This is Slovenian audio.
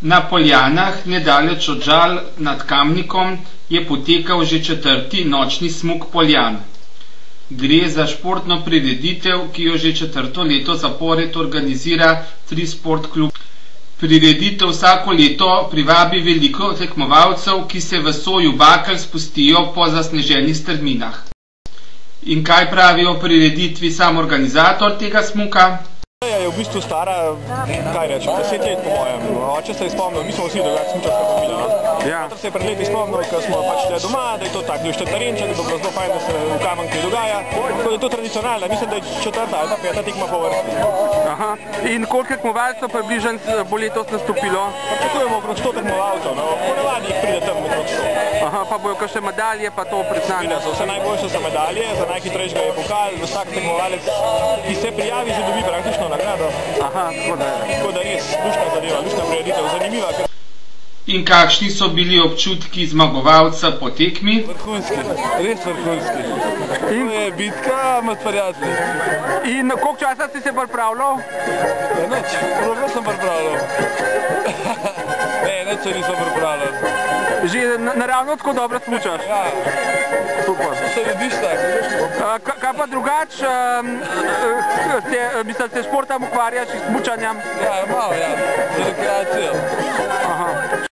Na Poljanah, nedaleč od Žal nad Kamnikom, je potekal že 4. nočni smuk Poljan. Gre za športno prireditev, ki jo že 4. leto zapored organizira Trisport klub. Prireditev vsako leto privabi veliko tekmovalcev, ki se v soju bakel spustijo po zasneženih strminah. In kaj pravi o prireditvi sam organizator tega smuka? Je v bistvu stara, kaj rečem, 10 let po mojem. Oče se je spomnil, mi smo vsi drugače smučarska familija, no? Ja. Oče se je pred leti spomnil, ko smo pač šli doma, da je to tak bil terenček, da bi bilo zelo fajn, da se v Kamenki dogaja. Tako da je to tradicionalno, mislim, da je 4. ali 5. tekma po vrsti. Aha. In koliko tekmovalcev približno bo letos nastopilo? Pričakujemo okrog 100 tekmovalcev, no? Ponavadi jih pride tam okrog 100. Aha, pa bojo kakšne medalje, pa to priznanje? Vse najboljše so medalje, za najhitrejšega je pokal, vsak tekmovalec, ki se prijavi, že dobi praktično nagrado. Aha, tako da res, luštna zadeva, luštna prireditev, zanimiva. In kakšni so bili občutki zmagovalca po tekmi? Vrhunski, res vrhunski. To je bitka med prijatelji. In koliko časa si se pripravljal? Nič, prvo sem pripravljal. Ne, nič se nisem pripravljal. Že naravno tako dobro smučaš? Ja. Super. Se vidiš tako. Kaj pa drugač, se športom ukvarjaš s smučanjem? Ja, malo, ja, za rekreacijo. Aha.